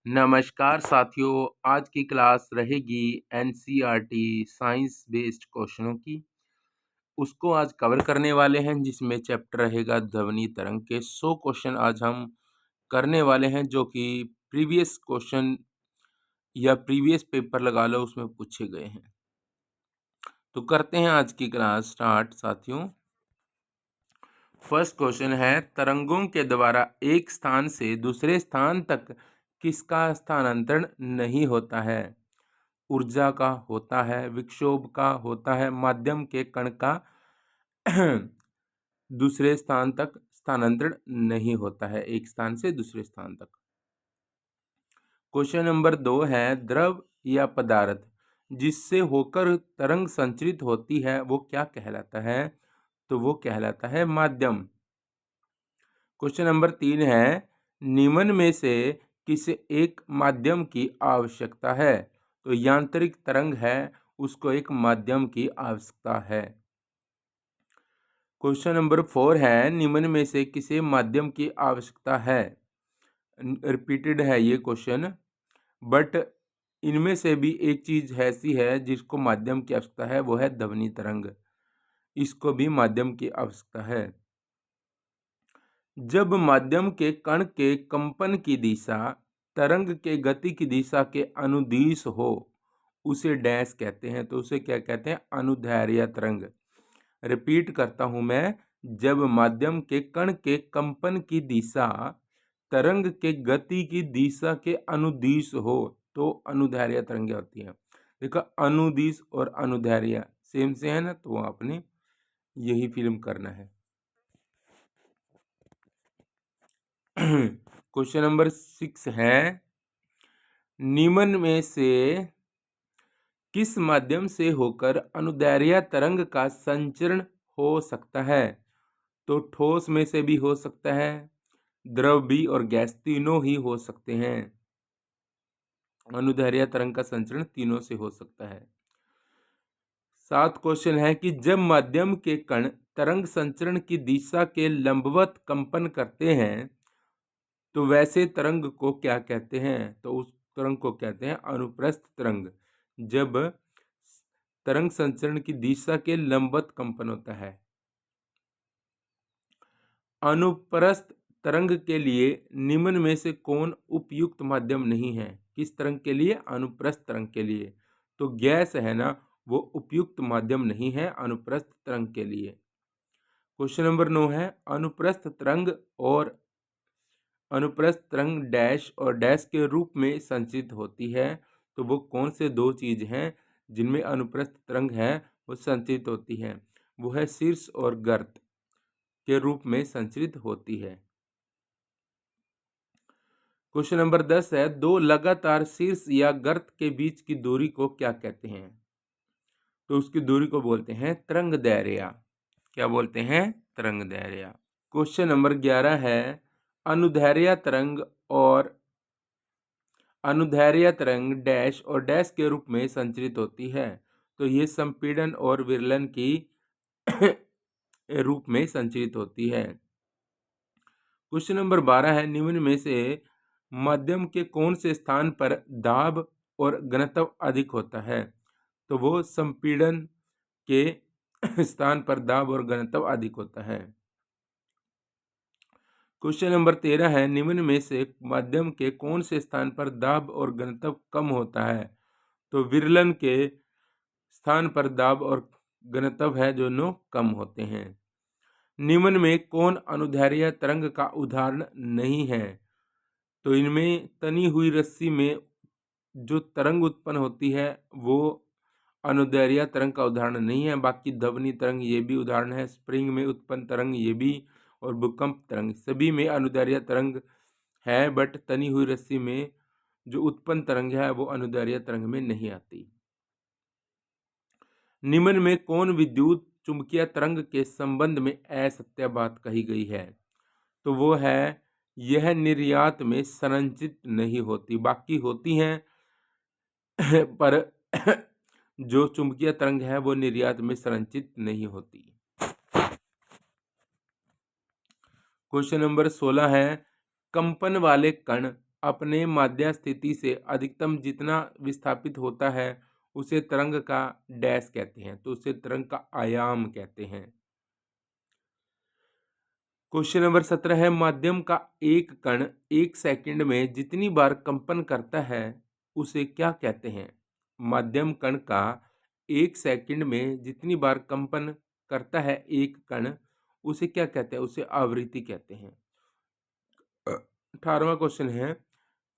नमस्कार साथियों, आज की क्लास रहेगी एनसीईआरटी साइंस बेस्ड क्वेश्चनों की। उसको आज कवर करने वाले हैं, जिसमें चैप्टर रहेगा ध्वनि तरंग के 100 क्वेश्चन आज हम करने वाले हैं, जो कि प्रीवियस क्वेश्चन या प्रीवियस पेपर लगा लो उसमें पूछे गए हैं। तो करते हैं आज की क्लास स्टार्ट साथियों। फर्स्ट क्वेश्चन है, तरंगों के द्वारा एक स्थान से दूसरे स्थान तक किसका स्थानांतरण नहीं होता है? ऊर्जा का होता है, विक्षोभ का होता है, माध्यम के कण का दूसरे स्थान तक स्थानांतरण नहीं होता है, एक स्थान से दूसरे स्थान तक। क्वेश्चन नंबर 2 है, द्रव या पदार्थ जिससे होकर तरंग संचरित होती है वो क्या कहलाता है? तो वो कहलाता है माध्यम। क्वेश्चन नंबर 3 है, निम्न में से किस एक माध्यम की आवश्यकता है? तो यांत्रिक तरंग है, उसको एक माध्यम की आवश्यकता है। क्वेश्चन नंबर 4 है, निम्न में से किसे माध्यम की आवश्यकता है? रिपीटेड है ये क्वेश्चन, बट इनमें से भी एक चीज ऐसी है जिसको माध्यम की आवश्यकता है, वो है ध्वनि तरंग। इसको भी माध्यम की आवश्यकता है। जब माध्यम के कण के कंपन की दिशा तरंग के गति की दिशा के अनुदिश हो, उसे डैश कहते हैं। तो उसे क्या कहते हैं? अनुदैर्ध्य तरंग। रिपीट करता हूं मैं, जब माध्यम के कण के कंपन की दिशा तरंग के गति की दिशा के अनुदिश हो तो अनुदैर्ध्य तरंगें होती हैं। देखो, अनुदिश और अनुदैर्ध्य सेम से है ना, तो आपने यही फिल्म करना है। क्वेश्चन नंबर 6 है, निम्न में से किस माध्यम से होकर अनुदैर्ध्य तरंग का संचरण हो सकता है? तो ठोस में से भी हो सकता है, द्रव भी और गैस, तीनों ही हो सकते हैं। अनुदैर्ध्य तरंग का संचरण तीनों से हो सकता है। 7 क्वेश्चन है कि जब माध्यम के कण तरंग संचरण की दिशा के लंबवत कंपन करते हैं तो वैसे तरंग को क्या कहते हैं? तो उस तरंग को कहते हैं अनुप्रस्थ तरंग। जब तरंग संचरण की दिशा के लंबवत कंपन होता है। अनुप्रस्थ तरंग के लिए निम्न में से कौन उपयुक्त माध्यम नहीं है? किस तरंग के लिए? अनुप्रस्थ तरंग के लिए। तो गैस है ना, वो उपयुक्त माध्यम नहीं है अनुप्रस्थ तरंग के लिए। क्वेश्चन नंबर 9 है, अनुप्रस्थ तरंग और अनुप्रस्थ तरंग डैश और डैश के रूप में संचित होती है। तो वो कौन से दो चीज हैं जिनमें अनुप्रस्थ तरंग है वो संचित होती है? वो है शीर्ष और गर्त के रूप में संचरित होती है। क्वेश्चन नंबर 10 है, दो लगातार शीर्ष या गर्त के बीच की दूरी को क्या कहते हैं? तो उसकी दूरी को बोलते हैं तरंग दैर्ध्य। क्या बोलते हैं? तरंग दैर्ध्य। क्वेश्चन नंबर 11 है, अनुदैर्ध्य तरंग और अनुदैर्ध्य तरंग डैश और डैश के रूप में संचरित होती है। तो ये संपीड़न और विरलन की रूप में संचरित होती है। क्वेश्चन नंबर 12 है, निम्न में से माध्यम के कौन से स्थान पर दाब और घनत्व अधिक होता है? तो वो संपीड़न के स्थान पर दाब और घनत्व अधिक होता है। क्वेश्चन नंबर 13 है, निम्न में से माध्यम के कौन से स्थान पर दाब और घनत्व कम होता है? तो विरलन के स्थान पर दाब और घनत्व है जो नो कम होते हैं। निम्न में कौन अनुदैर्ध्य तरंग का उदाहरण नहीं है? तो इनमें तनी हुई रस्सी में जो तरंग उत्पन्न होती है वो अनुदैर्ध्य तरंग का उदाहरण नहीं है। बाकी ध्वनि तरंग ये भी उदाहरण है, स्प्रिंग में उत्पन्न तरंग ये भी, और भूकंप तरंग सभी में अनुदैर्ध्य तरंग है, बट तनी हुई रस्सी में जो उत्पन्न तरंग है वो अनुदैर्ध्य तरंग में नहीं आती। निम्न में कौन विद्युत चुंबकीय तरंग के संबंध में असत्य बात कही गई है? तो वो है, यह निर्यात में संरचित नहीं होती, बाकी होती हैं पर जो चुंबकीय तरंग है वो निर्यात में संरचित नहीं होती। क्वेश्चन नंबर 16 है, कंपन वाले कण अपने माध्य स्थिति से अधिकतम जितना विस्थापित होता है उसे तरंग का डैश कहते हैं, तो उसे तरंग का आयाम कहते हैं। क्वेश्चन नंबर 17 है, माध्यम का एक कण 1 सेकंड में जितनी बार कंपन करता है उसे क्या कहते हैं? माध्यम कण का 1 सेकंड में जितनी बार कंपन करता है एक कण, उसे क्या कहते हैं? उसे आवृत्ति कहते हैं। 18वां क्वेश्चन है,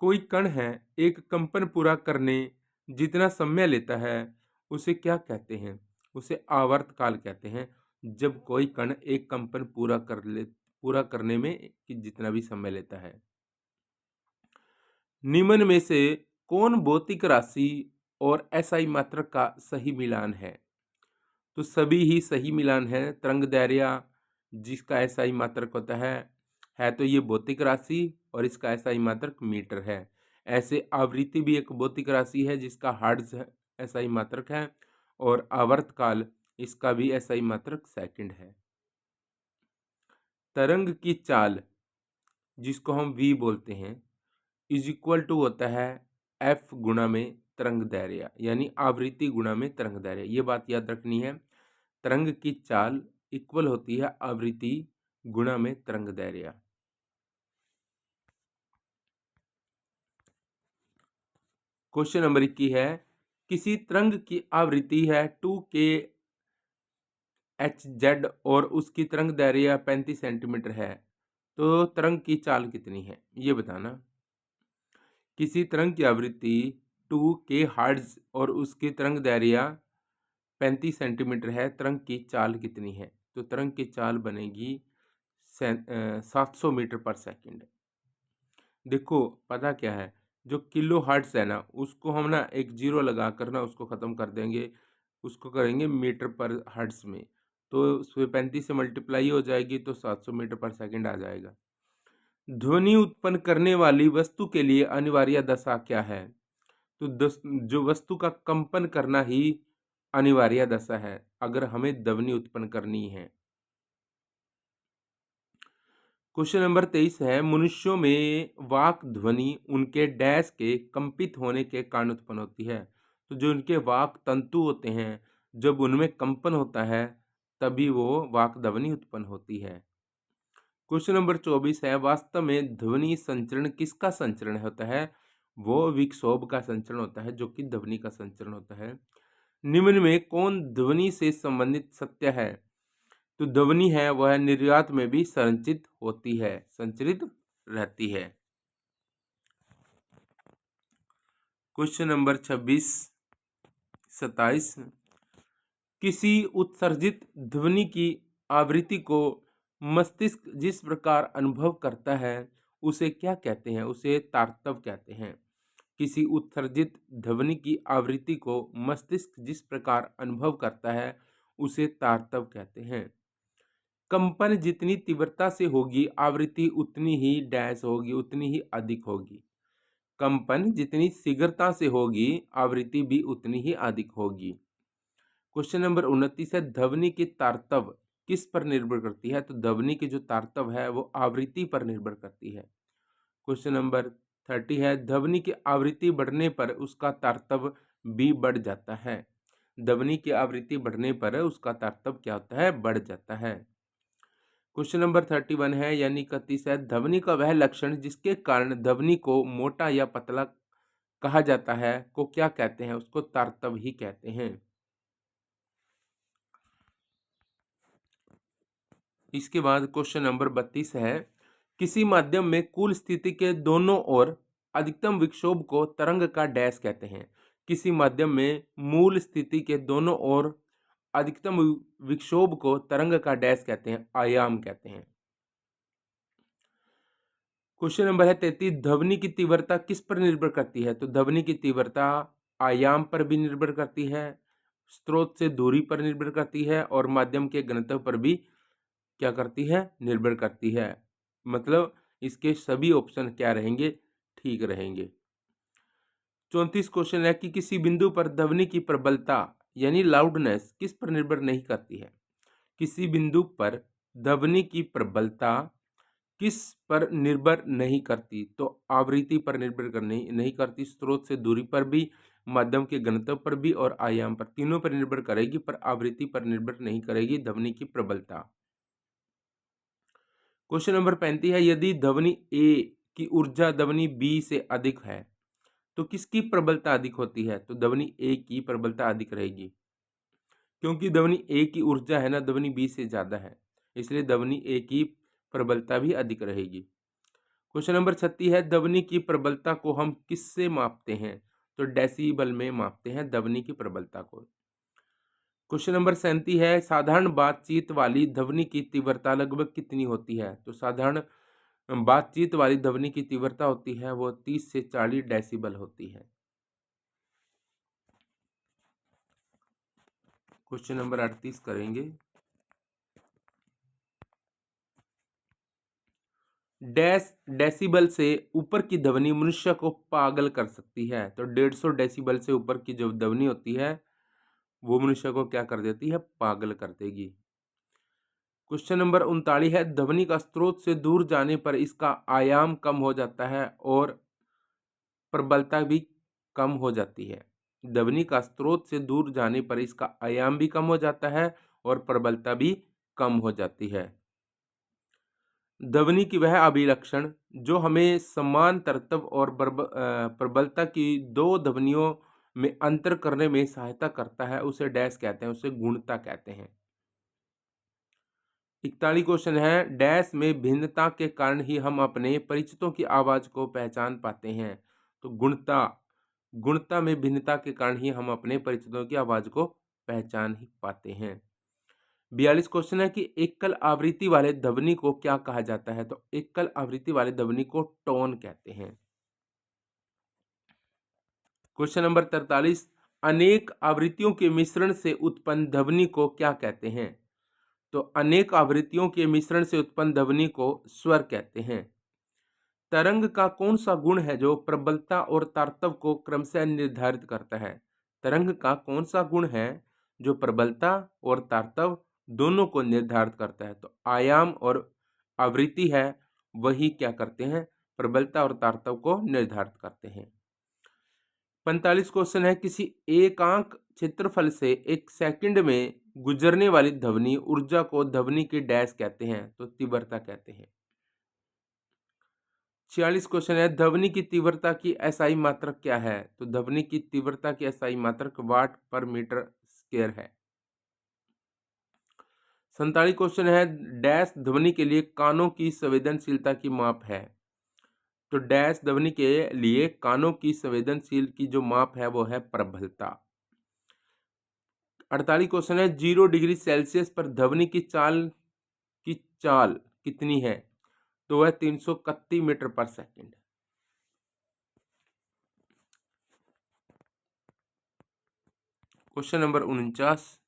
कोई कण है एक कंपन पूरा करने जितना समय लेता है उसे क्या कहते हैं? उसे आवर्तकाल कहते हैं। जब कोई कण एक कंपन पूरा करने में कि जितना भी समय लेता है। निम्न में से कौन भौतिक राशि और एसआई मात्रक का सही मिलान है? तो सभी ही सही मिलान है। तरंगदैर्घ्य जिसका एसआई मात्रक होता है तो ये भौतिक राशि और इसका एसआई मात्रक मीटर है। ऐसे आवृत्ति भी एक भौतिक राशि है जिसका हर्ट्ज एसआई मात्रक है और आवर्तकाल इसका भी एसआई मात्रक सेकंड है। तरंग की चाल जिसको हम v बोलते हैं इज इक्वल टू होता है f गुणा में तरंगदैर्घ्य, यानी आवृत्ति गुणा में तरंगदैर्घ्य। ये बात याद रखनी है। तरंग की चाल इक्वल होती है आवृत्ति गुणा में तरंगदैर्घ्य। क्वेश्चन नंबर 21 है, किसी तरंग की आवृत्ति है 2k hz और उसकी तरंगदैर्घ्य 35 सेंटीमीटर है, तो तरंग की चाल कितनी है? ये बताना। किसी तरंग की आवृत्ति 2k हर्ट्ज और उसकी तरंगदैर्घ्य 35 सेंटीमीटर है, तरंग की चाल कितनी है? तो तरंग की चाल बनेगी 700 मीटर पर सेकंड। देखो पता क्या है, जो किलो हर्ट्ज है ना उसको हम ना एक जीरो लगा कर ना उसको ख़त्म कर देंगे, उसको करेंगे मीटर पर हर्ट्ज में, तो उसमें 35 से मल्टीप्लाई हो जाएगी तो 700 मीटर पर सेकंड आ जाएगा। ध्वनि उत्पन्न करने वाली वस्तु के लिए अनिवार्य दशा क्या है? तो जो वस्तु का कंपन करना ही अनिवार्य दशा है अगर हमें ध्वनि उत्पन्न करनी है। क्वेश्चन नंबर 23 है, मनुष्यों में वाक ध्वनि उनके डैश के कंपित होने के कारण उत्पन्न होती है। तो जो उनके वाक तंतु होते हैं जब उनमें कंपन होता है तभी वो वाक ध्वनि उत्पन्न होती है। क्वेश्चन नंबर 24 है, वास्तव में ध्वनि संचरण किसका संचरण होता है? वो विक्षोभ का संचरण होता है जो कि ध्वनि का संचरण होता है। निम्न में कौन ध्वनि से संबंधित सत्य है? तो ध्वनि है वह निर्यात में भी संचित होती है, संचरित रहती है। क्वेश्चन नंबर 26 27, किसी उत्सर्जित ध्वनि की आवृत्ति को मस्तिष्क जिस प्रकार अनुभव करता है उसे क्या कहते हैं? उसे तारतव कहते हैं। किसी उत्सर्जित ध्वनि की आवृत्ति को मस्तिष्क जिस प्रकार अनुभव करता है उसे तारतव कहते हैं। कंपन जितनी तीव्रता से होगी आवृत्ति उतनी ही डैश होगी, उतनी ही अधिक होगी। कंपन जितनी शीघ्रता से होगी आवृत्ति भी उतनी ही अधिक होगी। क्वेश्चन नंबर 29 है, ध्वनि की तारतव किस पर निर्भर करती है? तो ध्वनि की जो तारतव है वो आवृत्ति पर निर्भर करती है। क्वेश्चन नंबर 30 है, ध्वनि की आवृत्ति बढ़ने पर उसका तारतव भी बढ़ जाता है। ध्वनि की आवृत्ति बढ़ने पर उसका तारतव क्या होता है? बढ़ जाता है। क्वेश्चन नंबर 31 है यानी 31 है, ध्वनि का वह लक्षण जिसके कारण ध्वनि को मोटा या पतला कहा जाता है को क्या कहते हैं? उसको तारतव ही कहते हैं। इसके बाद क्वेश्चन नंबर 32 है, किसी माध्यम में कुल स्थिति के दोनों ओर अधिकतम विक्षोभ को तरंग का डैश कहते हैं। किसी माध्यम में मूल स्थिति के दोनों ओर अधिकतम विक्षोभ को तरंग का डैश कहते हैं, आयाम कहते हैं। क्वेश्चन नंबर है 33, ध्वनि की तीव्रता किस पर निर्भर करती है? तो ध्वनि की तीव्रता आयाम पर भी निर्भर करती है, स्रोत से दूरी पर निर्भर करती है और माध्यम के घनत्व पर भी क्या करती है? निर्भर करती है। मतलब इसके सभी ऑप्शन क्या रहेंगे? ठीक रहेंगे। 34 क्वेश्चन है कि किसी बिंदु पर ध्वनि की प्रबलता यानी लाउडनेस किस पर निर्भर नहीं करती है? किसी बिंदु पर ध्वनि की प्रबलता किस पर निर्भर नहीं करती? तो आवृत्ति पर निर्भर नहीं करती, स्रोत से दूरी पर भी, माध्यम के घनत्व पर भी और आयाम पर, तीनों पर निर्भर करेगी, पर आवृत्ति पर निर्भर नहीं करेगी ध्वनि की प्रबलता। क्वेश्चन नंबर 35 है, यदि ध्वनि ए की ऊर्जा ध्वनि बी से अधिक है तो किसकी प्रबलता अधिक होती है? तो ध्वनि ए की प्रबलता अधिक रहेगी, क्योंकि ध्वनि ए की ऊर्जा है ना ध्वनि बी से ज्यादा है, इसलिए ध्वनि ए की प्रबलता भी अधिक रहेगी। क्वेश्चन नंबर 36 है, ध्वनि की प्रबलता को हम किससे मापते हैं? तो डेसिबल में मापते हैं ध्वनि की प्रबलता को। क्वेश्चन नंबर 37 है, साधारण बातचीत वाली ध्वनि की तीव्रता लगभग कितनी होती है? तो साधारण बातचीत वाली ध्वनि की तीव्रता होती है वो 30 से 40 डेसिबल होती है। क्वेश्चन नंबर 38 करेंगे, डेसिबल से ऊपर की ध्वनि मनुष्य को पागल कर सकती है। तो 150 डेसिबल से ऊपर की जो ध्वनि होती है वो मनुष्य को क्या कर देती है? पागल कर देगी। क्वेश्चन नंबर 39 है, ध्वनि का स्रोत से दूर जाने पर इसका आयाम कम हो जाता है और प्रबलता भी कम हो जाती है। ध्वनि का स्रोत से दूर जाने पर इसका आयाम भी कम हो जाता है और प्रबलता भी कम हो जाती है। ध्वनि की वह अभिलक्षण जो हमें समान तरतब और प्रबलता की दो ध्वनियों में अंतर करने में सहायता करता है उसे डैश कहते हैं, उसे गुणता कहते हैं। 41 क्वेश्चन है, डैश में भिन्नता के कारण ही हम अपने परिचितों की आवाज को पहचान पाते हैं। तो गुणता में भिन्नता के कारण ही हम अपने परिचितों की आवाज को पहचान ही पाते हैं। 42 क्वेश्चन है कि एकल आवृत्ति वाले ध्वनि को क्या कहा जाता है? तो एकल आवृत्ति वाले ध्वनि को टोन कहते हैं। क्वेश्चन नंबर 43, अनेक आवृत्तियों के मिश्रण से उत्पन्न ध्वनि को क्या कहते हैं? तो अनेक आवृत्तियों के मिश्रण से उत्पन्न ध्वनि को स्वर कहते हैं। तरंग का कौन सा गुण है जो प्रबलता और तारतव को क्रमशः निर्धारित करता है? तरंग का कौन सा गुण है जो प्रबलता और तारतव दोनों को निर्धारित करता है? तो आयाम और आवृत्ति है वही क्या करते हैं? प्रबलता और तारतव को निर्धारित करते हैं। 45 क्वेश्चन है, किसी एकांक क्षेत्रफल से एक सेकंड में गुजरने वाली ध्वनि ऊर्जा को ध्वनि की डैश कहते हैं? तो तीव्रता कहते हैं। 46 क्वेश्चन है, ध्वनि की तीव्रता की एसआई मात्रक क्या है? तो ध्वनि की तीव्रता की एसआई मात्रक वाट पर मीटर स्क्वायर है। 47 क्वेश्चन है, डैश ध्वनि के लिए कानों की संवेदनशीलता की माप है? तो डैश ध्वनि के लिए कानों की संवेदनशील की जो माप है वो है प्रबलता। 48 क्वेश्चन है, 0 डिग्री सेल्सियस पर ध्वनि की चाल कितनी है? तो वह 331 मीटर पर सेकंड। क्वेश्चन नंबर 49,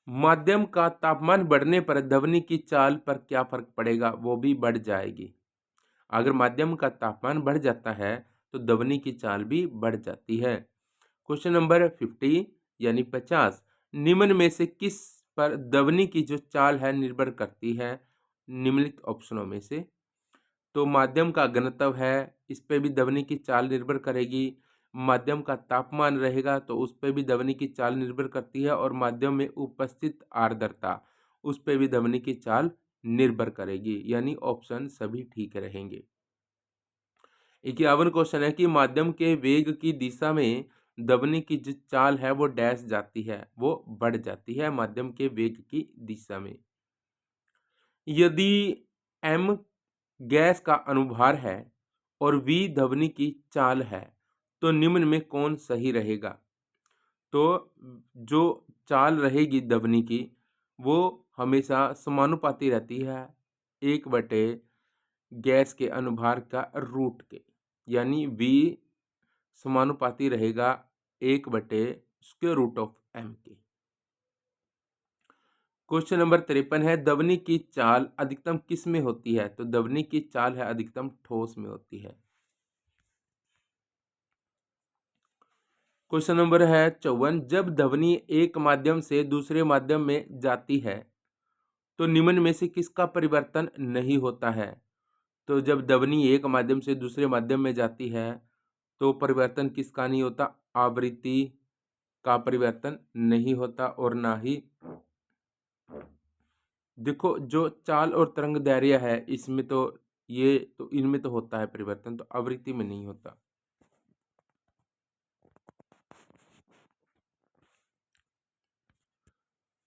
माध्यम का तापमान बढ़ने पर ध्वनि की चाल पर क्या फर्क पड़ेगा? वो भी बढ़ जाएगी। अगर माध्यम का तापमान बढ़ जाता है तो ध्वनि की चाल भी बढ़ जाती है। क्वेश्चन नंबर 50 यानी 50, निम्न में से किस पर ध्वनि की जो चाल है निर्भर करती है? निम्नलिखित ऑप्शनों में से। तो माध्यम का घनत्व है, इस पे भी ध्वनि की चाल निर्भर करेगी। माध्यम का तापमान रहेगा तो उस पे भी ध्वनि की चाल निर्भर करती है, और माध्यम में उपस्थित आर्द्रता उस पे भी ध्वनि की चाल निर्भर करेगी, यानी ऑप्शन सभी ठीक रहेंगे। 51 क्वेश्चन है कि माध्यम के वेग की दिशा में ध्वनि की जो चाल है वो डैश जाती है, वो बढ़ जाती है माध्यम के वेग की दिशा में। यदि m गैस का अनुभार है और v ध्वनि की चाल है तो निम्न में कौन सही रहेगा? तो जो चाल रहेगी ध्वनि की वो हमेशा समानुपाती रहती है 1/, गैस के अनुभार का रूट के, यानी v समानुपाती रहेगा 1/√m के। क्वेश्चन नंबर 53 है, ध्वनि की चाल अधिकतम किस में होती है? तो ध्वनि की चाल है अधिकतम ठोस में होती है। क्वेश्चन नंबर है 54, जब ध्वनि एक माध्यम से दूसरे माध्यम में जाती है तो निम्न में से किसका परिवर्तन नहीं होता है? तो जब ध्वनि एक माध्यम से दूसरे माध्यम में जाती है तो परिवर्तन किसका नहीं होता? आवृत्ति का परिवर्तन नहीं होता। और ना ही देखो जो चाल और तरंग दैर्घ्य है इसमें तो ये तो इनमें तो होता है परिवर्तन, तो आवृत्ति में नहीं होता।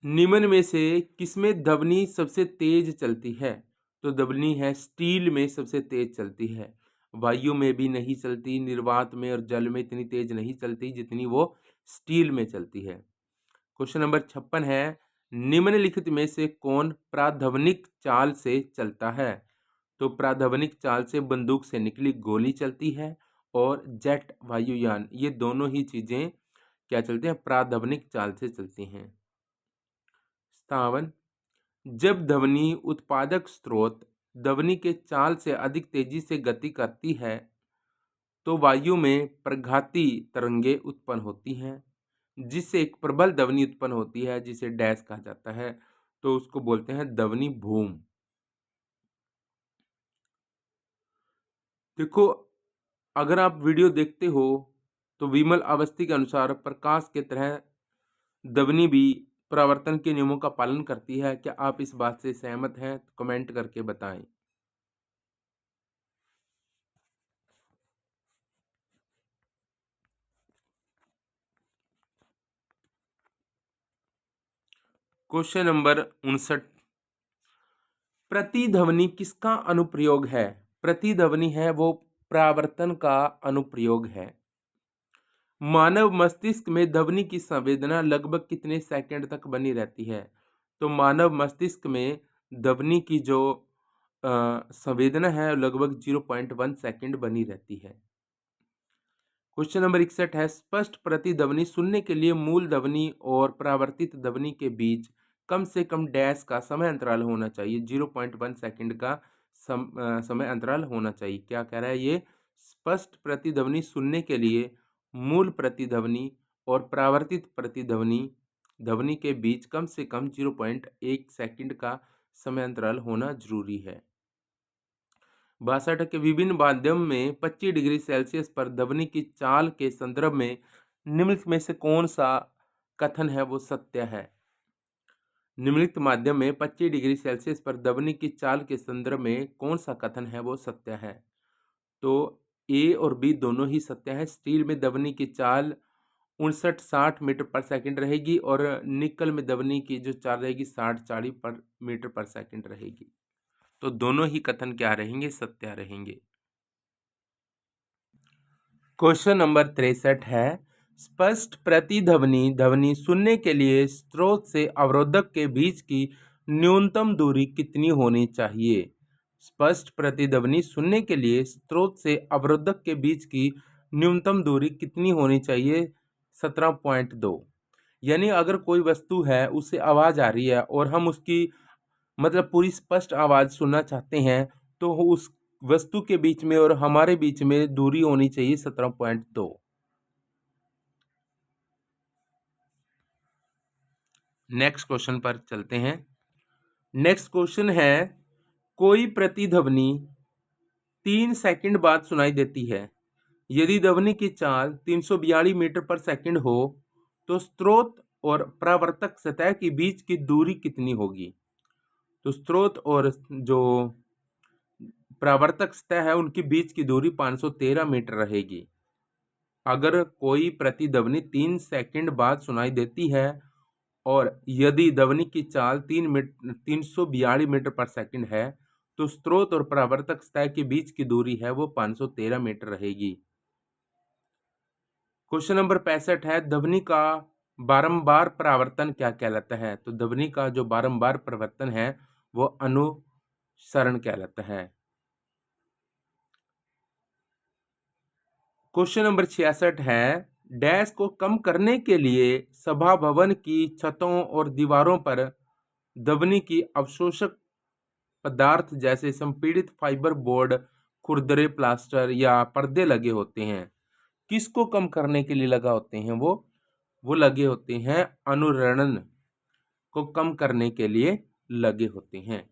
निम्न में से किसमें ध्वनि सबसे तेज चलती है? तो ध्वनि है स्टील में सबसे तेज चलती है। वायु में भी नहीं चलती, निर्वात में और जल में इतनी तेज नहीं चलती जितनी वो स्टील में चलती है। क्वेश्चन नंबर 56 है, निम्नलिखित में से कौन प्राध्वनिक चाल से चलता है? तो प्राध्वनिक चाल से बंदूक से निकली गोली चलती है और जेट वायुयान, ये दोनों ही चीजें क्या चलते हैं? प्राध्वनिक चाल से चलती हैं। 57, जब ध्वनि उत्पादक स्रोत ध्वनि के चाल से अधिक तेजी से गति करती है तो वायु में प्रघाती तरंगे उत्पन्न होती हैं, जिससे एक प्रबल ध्वनि उत्पन्न होती है जिसे डैश कहा जाता है। तो उसको बोलते हैं ध्वनि भूम। देखो अगर आप वीडियो देखते हो तो विमल अवस्थी के अनुसार प्रकाश के तरह ध्वनि भी परावर्तन के नियमों का पालन करती है। क्या आप इस बात से सहमत हैं? तो कमेंट करके बताएं। क्वेश्चन नंबर 59, प्रतिध्वनि किसका अनुप्रयोग है? प्रतिध्वनि है वो परावर्तन का अनुप्रयोग है। मानव मस्तिष्क में ध्वनि की संवेदना लगभग कितने सेकंड तक बनी रहती है? तो मानव मस्तिष्क में ध्वनि की जो संवेदना है लगभग 0.1 सेकंड बनी रहती है। क्वेश्चन नंबर 61 है, स्पष्ट प्रतिध्वनि सुनने के लिए मूल ध्वनि और परावर्तित ध्वनि के बीच कम से कम डैश का समय अंतराल होना चाहिए। 0.1 सेकंड का समय अंतराल होना चाहिए। क्या कह रहा है ये? स्पष्ट प्रतिध्वनि सुनने के लिए मूल प्रतिध्वनि और परावर्तित प्रतिध्वनि ध्वनि के बीच कम से कम 0.1 सेकंड का समय अंतराल होना जरूरी है। 62 के विभिन्न माध्यम में 25 डिग्री सेल्सियस पर ध्वनि की चाल के संदर्भ में निम्नलिखित में से कौन सा कथन है वो सत्य है? निम्नलिखित माध्यम में 25 डिग्री सेल्सियस पर ध्वनि की चाल के संदर्भ में कौन सा कथन है वो सत्य है? तो ए और बी दोनों ही सत्य है। स्टील में ध्वनि की चाल 59-60 मीटर पर सेकंड रहेगी और निकल में ध्वनि की जो चाल रहेगी 60-40 पर मीटर पर सेकंड रहेगी। तो दोनों ही कथन क्या रहेंगे? सत्य रहेंगे। क्वेश्चन नंबर 63 है, स्पष्ट प्रतिध्वनि ध्वनि सुनने के लिए स्रोत से अवरोधक के बीच की न्यूनतम दूरी कितनी होनी चाहिए? स्पष्ट प्रतिध्वनि सुनने के लिए स्रोत से अवरोधक के बीच की न्यूनतम दूरी कितनी होनी चाहिए? 17.2। यानी अगर कोई वस्तु है उससे आवाज आ रही है और हम उसकी मतलब पूरी स्पष्ट आवाज सुनना चाहते हैं तो उस वस्तु के बीच में और हमारे बीच में दूरी होनी चाहिए 17.2। नेक्स्ट क्वेश्चन पर चलते हैं। नेक्स्ट क्वेश्चन है, कोई प्रतिध्वनि 3 सेकंड बाद सुनाई देती है। यदि ध्वनि की चाल 342 मीटर पर सेकंड हो तो स्रोत और परावर्तक सतह के बीच की दूरी कितनी होगी? तो स्रोत और जो परावर्तक सतह है उनके बीच की दूरी 513 मीटर रहेगी। अगर कोई प्रतिध्वनि 3 सेकंड बाद सुनाई देती है और यदि ध्वनि की चाल 342 मीटर पर सेकंड है तो स्रोत और परावर्तक सतह के बीच की दूरी है वो 513 मीटर रहेगी। क्वेश्चन नंबर 65 है, ध्वनि का बारंबार परावर्तन क्या कहलाता है? तो ध्वनि का जो बारंबार परिवर्तन है वो अनुसरण कहलाता है। क्वेश्चन नंबर 66 है, डैश को कम करने के लिए सभा भवन की छतों और दीवारों पर ध्वनि की अवशोषक पदार्थ जैसे संपीड़ित फाइबर बोर्ड, खुरदरे प्लास्टर या पर्दे लगे होते हैं। किसको कम करने के लिए लगा होते हैं? वो लगे होते हैं अनुरणन को कम करने के लिए लगे होते हैं।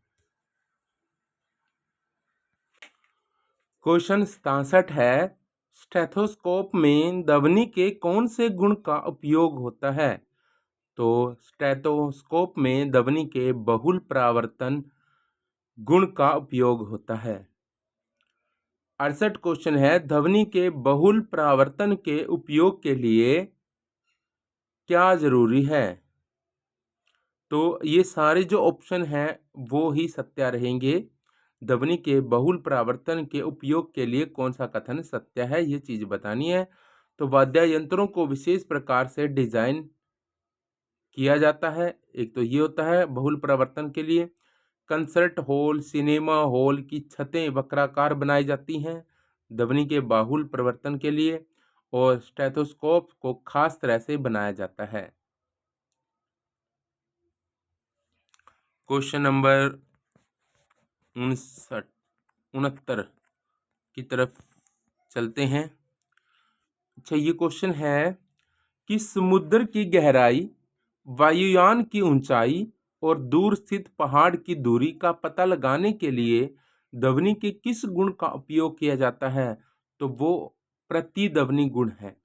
क्वेश्चन 67 है, स्टेथोस्कोप में ध्वनि के कौन से गुण का उपयोग होता है? तो स्टेथोस्कोप में ध्वनि के बहुल परावर्तन गुण का उपयोग होता है। 68 क्वेश्चन है, ध्वनि के बहुल परावर्तन के उपयोग के लिए क्या जरूरी है? तो ये सारे जो ऑप्शन हैं वो ही सत्य रहेंगे। ध्वनि के बहुल परावर्तन के उपयोग के लिए कौन सा कथन सत्य है, ये चीज बतानी है। तो वाद्य यंत्रों को विशेष प्रकार से डिजाइन किया जाता है। एक तो ये होता है बहुल परावर्तन के लिए। कंसर्ट हॉल, सिनेमा हॉल की छतें वक्राकार बनाई जाती हैं ध्वनि के बहुल परावर्तन के लिए, और स्टेथोस्कोप को खास तरह से बनाया जाता है। क्वेश्चन नंबर 69 की तरफ चलते हैं। अच्छा, ये क्वेश्चन है कि समुद्र की गहराई, वायुयान की ऊंचाई और दूर स्थित पहाड़ की दूरी का पता लगाने के लिए ध्वनि के किस गुण का उपयोग किया जाता है? तो वो प्रतिध्वनि गुण है।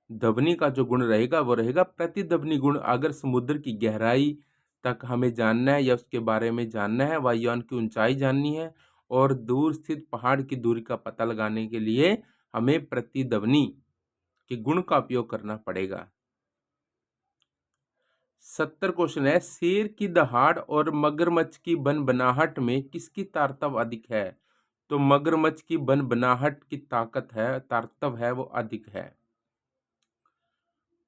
ध्वनि का जो गुण रहेगा वो रहेगा प्रतिध्वनि गुण। अगर समुद्र की गहराई तक हमें जानना है या उसके बारे में जानना है, वायुयान की ऊंचाई जाननी है और दूर स्थित पहाड़ की दूरी का पता लगाने के लिए हमें प्रतिध्वनि के गुण का उपयोग करना पड़ेगा। 70 क्वेश्चन है, शेर की दहाड़ और मगरमच्छ की बनबनाहट में किसकी तारतम्य अधिक है? तो मगरमच्छ की बनबनाहट की तारतम्य है वो अधिक है।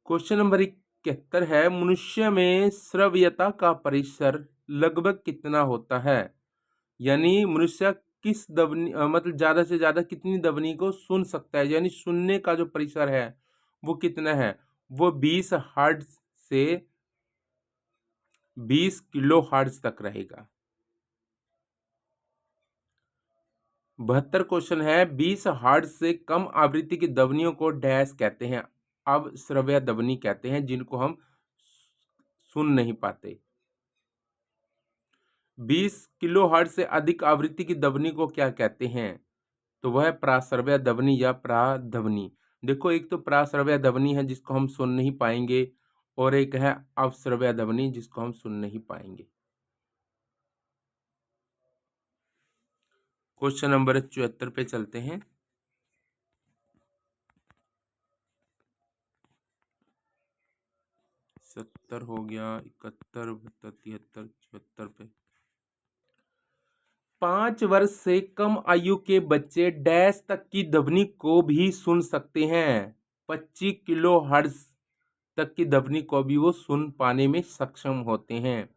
क्वेश्चन नंबर 71 है, मनुष्य में श्रव्यता का परिसर लगभग कितना होता है? यानी मनुष्य किस ध्वनि मतलब ज्यादा से ज्यादा कितनी ध्वनि को सुन सकता है, यानी सुनने का जो परिसर है वो कितना है? वो 20 हर्ट्ज से 20 किलो हर्ट्ज तक रहेगा। 72 क्वेश्चन है, 20 हर्ट्ज से कम आवृत्ति की ध्वनियों को डैश कहते हैं। अब श्रव्य ध्वनि कहते हैं जिनको हम सुन नहीं पाते। 20 किलो हर्ट्ज से अधिक आवृत्ति की ध्वनि को क्या कहते हैं? तो वह प्राश्रव्य ध्वनि या प्राध्वनि। देखो, एक तो प्राश्रव्य ध्वनि है जिसको हम सुन नहीं पाएंगे, और एक है अवश्रव्य ध्वनि जिसको हम सुन नहीं पाएंगे। क्वेश्चन नंबर 74 पे चलते हैं। 70 हो गया, 71, 72, 73, 74 पे। 5 वर्ष से कम आयु के बच्चे डैश तक की ध्वनि को भी सुन सकते हैं। 25 किलो हर्ट्ज तक की ध्वनि को भी वो सुन पाने में सक्षम होते हैं।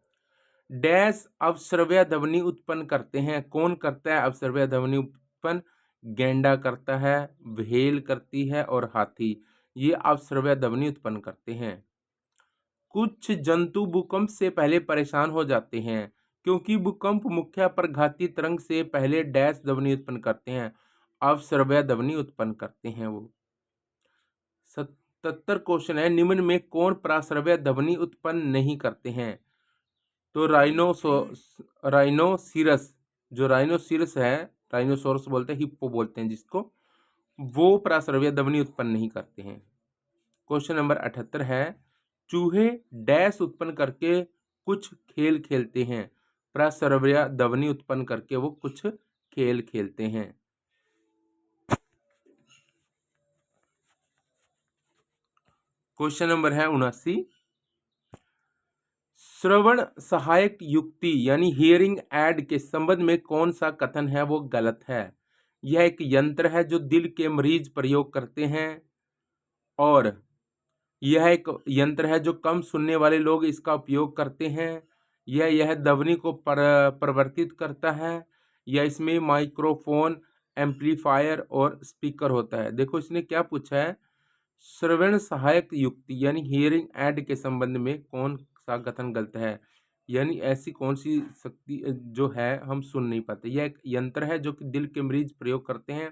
डैश अवश्रव्य ध्वनि उत्पन्न करते हैं। कौन करता है अवश्रव्य ध्वनि उत्पन्न? गैंडा करता है, व्हेल करती है और हाथी, ये अवश्रव्य ध्वनि उत्पन्न करते हैं। कुछ जंतु भूकंप से पहले परेशान हो जाते हैं क्योंकि भूकंप मुख्य पर घाती तरंग से पहले डैश ध्वनि उत्पन्न करते हैं, अवश्रव्य ध्वनि उत्पन्न करते हैं वो। 77 क्वेश्चन है, निम्न में कौन प्राश्रव्य ध्वनि उत्पन्न नहीं करते हैं? तो राइनोसिरस, जो राइनोसिरस है, राइनोसोरस बोलते हैं, हिप्पो बोलते हैं जिसको, वो प्राश्रव्य ध्वनि उत्पन्न नहीं करते हैं। क्वेश्चन नंबर 78 है, चूहे डैश उत्पन्न करके कुछ खेल खेलते हैं। प्राश्रव्य ध्वनि उत्पन्न करके वो कुछ खेल खेलते हैं। क्वेश्चन नंबर है 79, श्रवण सहायक युक्ति यानी हियरिंग एड के संबंध में कौन सा कथन है वो गलत है? यह एक यंत्र है जो दिल के मरीज प्रयोग करते हैं, और यह एक यंत्र है जो कम सुनने वाले लोग इसका उपयोग करते हैं। यह ध्वनि को परिवर्तित करता है, या इसमें माइक्रोफोन, एम्पलीफायर और स्पीकर होता है। देखो, इसने क्या पूछा है, श्रवण सहायक युक्ति यानी हियरिंग एड के संबंध में कौन सा कथन गलत है, यानी ऐसी कौन सी शक्ति जो है हम सुन नहीं पाते। यह एक यंत्र है जो कि दिल के मरीज प्रयोग करते हैं।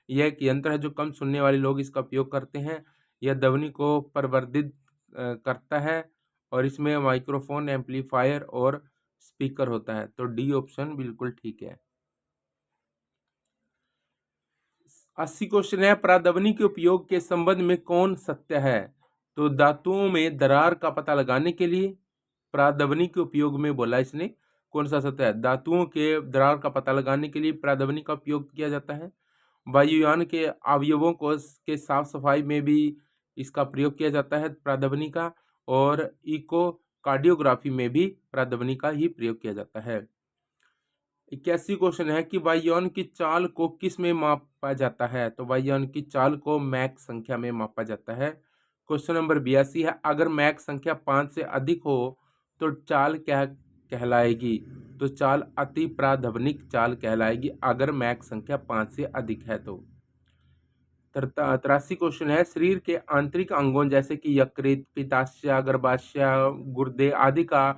यह एक यंत्र है जो कम सुनने वाले लोग इसका उपयोग करते हैं। यह ध्वनि को परिवर्धित करता है, और इसमें माइक्रोफोन, एम्पलीफायर और स्पीकर होता है। तो डी ऑप्शन बिल्कुल ठीक है। 80 क्वेश्चन है, प्रादवनी के उपयोग के संबंध में कौन सत्य है? तो धातुओं में दरार का पता लगाने के लिए प्रादवनी के उपयोग में बोला इसने, कौन सा सत्य है? धातुओं के दरार का पता लगाने के लिए प्रादवनी का उपयोग किया जाता है। वायुयान के अवयवों को के साफ सफाई में भी इसका प्रयोग किया जाता है प्रादवनी का, और इको कार्डियोग्राफी में भी प्रादवनी का ही प्रयोग किया जाता है। 81 क्वेश्चन है कि वायुयान की चाल को किस में मापा जाता है? तो वायुयान की चाल को मैक संख्या में मापा जाता है। क्वेश्चन नंबर 82 है, अगर मैक संख्या 5 से अधिक हो तो चाल क्या कहलाएगी? तो चाल अति प्रादवनिक चाल कहलाएगी अगर मैक संख्या 5 से अधिक है तो। 83 क्वेश्चन है, शरीर के आंतरिक अंगों जैसे कि यकृत, पित्ताशय, गर्भाशय, गुर्दे आदि का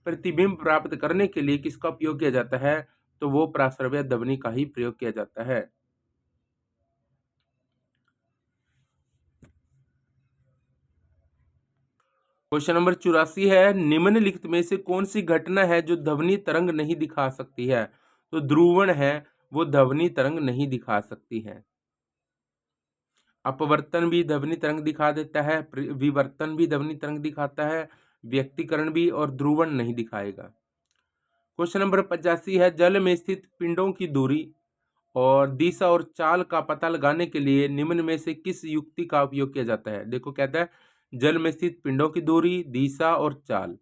प्रतिबिंब प्राप्त करने के लिए किसका उपयोग किया जाता है? तो वो प्राश्रव्य ध्वनि का ही प्रयोग किया जाता है। क्वेश्चन नंबर 84 है, निम्नलिखित में से कौन सी घटना है जो ध्वनि तरंग नहीं दिखा सकती है? तो ध्रुवण है, वो ध्वनि तरंग नहीं दिखा सकती है। अपवर्तन भी ध्वनि तरंग दिखा देता है, विवर्तन भी ध्वनि तरंग दिखाता है, व्यक्तीकरण भी, और ध्रुवण नहीं दिखाएगा। क्वेश्चन नंबर 85 है, जल में स्थित पिंडों की दूरी और दिशा और चाल का पता लगाने के लिए निम्न में से किस युक्ति का उपयोग किया जाता है? देखो कहता है जल में स्थित पिंडों की दूरी, दिशा और चाल,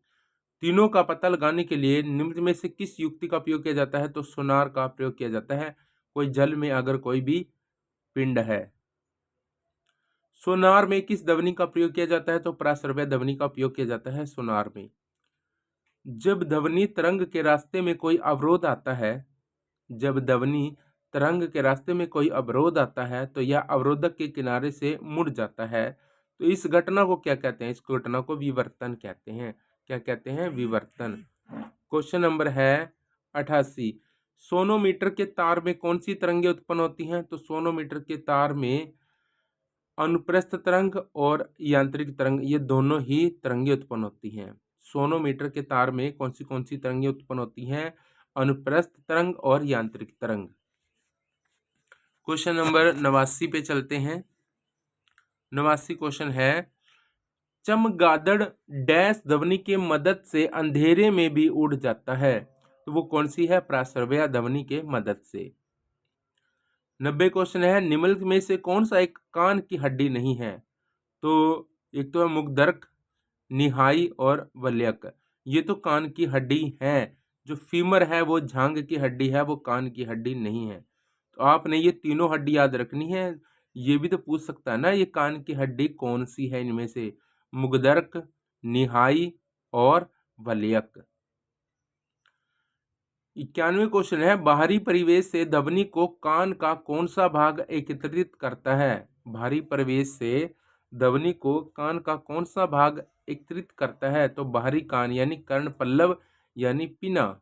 तीनों का पता लगाने के लिए निम्न में से किस युक्ति का उपयोग किया जाता है? तो सोनार का प्रयोग किया जाता है, कोई जल में अगर कोई भी पिंड है। सोनार में किस ध्वनि का प्रयोग किया जाता है? तो प्राश्रव्य ध्वनि का उपयोग किया जाता है सोनार में। जब ध्वनि तरंग के रास्ते में कोई अवरोध आता है, जब ध्वनि तरंग के रास्ते में कोई अवरोध आता है तो यह अवरोधक के किनारे से मुड़ जाता है। तो इस घटना को क्या कहते हैं? इस घटना को विवर्तन कहते हैं। क्या कहते हैं? विवर्तन। क्वेश्चन नंबर है 88, सोनोमीटर के तार में कौन सी तरंगें उत्पन्न होती हैं? तो सोनोमीटर के तार में अनुप्रस्थ तरंग और यांत्रिक तरंग, ये दोनों ही तरंगें उत्पन्न होती हैं। सोनोमीटर के तार में कौन सी तरंगें उत्पन्न होती हैं? अनुप्रस्थ तरंग और यांत्रिक तरंग। क्वेश्चन नंबर 89 पे चलते हैं। 89 क्वेश्चन है, चमगादड़ डैश ध्वनि के मदद से अंधेरे में भी उड़ जाता है? तो वो कौन सी है? प्राश्रव्य ध्वनि के मदद से। 90 क्वेश्चन है, निम्नलिखित में से कौन सा एक कान की हड्डी नहीं है? तो एक तो है मुग्धर्क, निहाई और वल्यक। ये तो कान की हड्डी है। जो फीमर है वो झांग की हड्डी है, वो कान की हड्डी नहीं है। तो आपने ये तीनों हड्डी याद रखनी है। ये भी तो पूछ सकता है ना, ये कान की हड्डी कौन सी है इनमें से? मुग्धर्क, निहाई और वल्यक। 91 क्वेश्चन है, बाहरी परिवेश से ध्वनि को कान का कौन सा भाग एकत्रित करता है? बाहरी परिवेश से ध्वनि को कान का कौन सा भाग एकत्रित करता है? तो बाहरी कान यानी कर्ण पल्लव यानी पिना,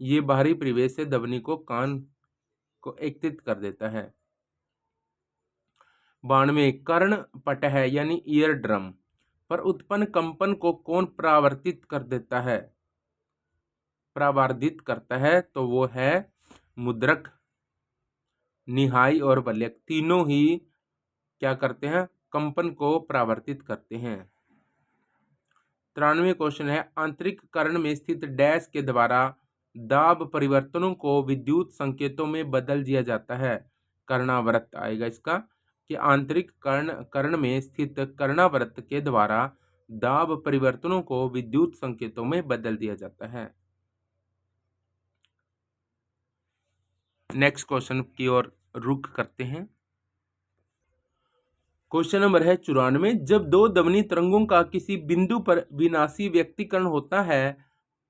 ये बाहरी परिवेश से ध्वनि को कान को एकत्रित कर देता है। 92, कर्ण पटह यानी ईयर ड्रम पर उत्पन्न कंपन को कौन परावर्तित कर देता है? परावर्तित करता है तो वो है मुद्रक, निहाई और वल्यक। तीनों ही क्या करते हैं? कंपन को परावर्तित करते हैं। 93 क्वेश्चन है, आंतरिक कर्ण में स्थित डैश के द्वारा दाब परिवर्तनों को विद्युत संकेतों में बदल दिया जाता है? कर्णावृत आएगा इसका, कि आंतरिक कर्ण में स्थित कर्णावृत के द्वारा दाब परिवर्तनों को विद्युत संकेतों में बदल दिया जाता है। नेक्स्ट क्वेश्चन की ओर रुख करते हैं। क्वेश्चन नंबर है 94, जब दो ध्वनि तरंगों का किसी बिंदु पर विनाशी व्यक्तीकरण होता है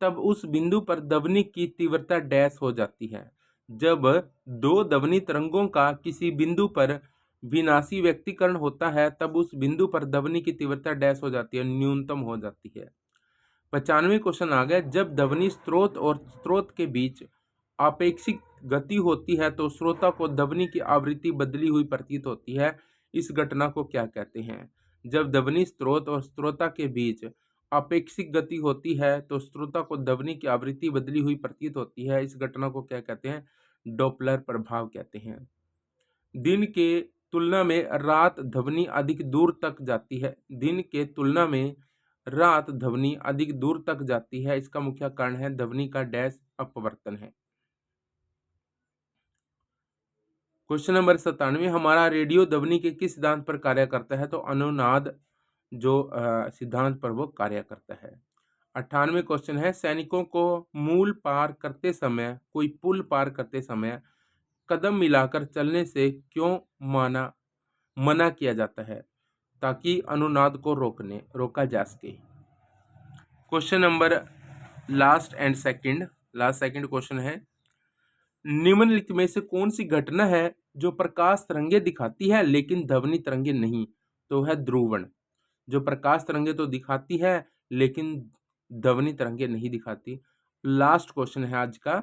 तब उस बिंदु पर ध्वनि की तीव्रता डैश हो जाती है? जब दो ध्वनि तरंगों का किसी बिंदु पर विनाशी व्यक्तीकरण होता है तब उस बिंदु पर ध्वनि की तीव्रता डैश हो जाती है, न्यूनतम हो जाती है। 95 क्वेश्चन आ गया, जब ध्वनि स्रोत और स्रोत के बीच आपेक्षिक गति होती है तो श्रोता को ध्वनि की आवृत्ति बदली हुई प्रतीत होती है। इस घटना को क्या कहते हैं? जब ध्वनि स्रोत और श्रोता के बीच अपेक्षित गति होती है तो श्रोता को ध्वनि की आवृत्ति बदली हुई प्रतीत होती है। इस घटना को क्या कहते हैं? डॉपलर प्रभाव कहते हैं। दिन के तुलना में रात ध्वनि अधिक दूर तक जाती है। दिन के तुलना में रात ध्वनि अधिक दूर तक जाती है। इसका मुख्य कारण है ध्वनि का डैश अपवर्तन है। क्वेश्चन नंबर 97, हमारा रेडियो ध्वनि के किस सिद्धांत पर कार्य करता है? तो अनुनाद जो सिद्धांत पर वो कार्य करता है। 98 क्वेश्चन है, सैनिकों को मूल पार करते समय, कोई पुल पार करते समय कदम मिलाकर चलने से क्यों मना किया जाता है? ताकि अनुनाद को रोका जा सके। Question number last second question है, निम्नलिखित में से कौन सी घटना है जो प्रकाश तरंगे दिखाती है लेकिन ध्वनि तरंगे नहीं? तो है ध्रुवण। जो प्रकाश तरंगे तो दिखाती है लेकिन ध्वनि तरंगे नहीं दिखाती। लास्ट क्वेश्चन है आज का,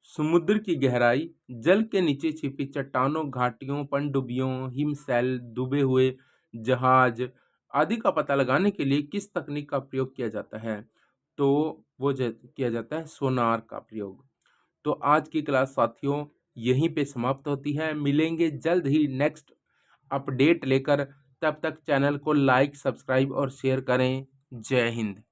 समुद्र की गहराई, जल के नीचे छिपी चट्टानों, घाटियों, पनडुब्बियों, हिमशैल, डूबे हुए जहाज आदि का पता लगाने के लिए किस तकनीक का प्रयोग किया जाता है? तो वो किया जाता है सोनार का प्रयोग। तो आज की क्लास साथियों यहीं पे समाप्त होती है। मिलेंगे जल्द ही नेक्स्ट अपडेट लेकर। तब तक चैनल को लाइक, सब्सक्राइब और शेयर करें। जय हिंद।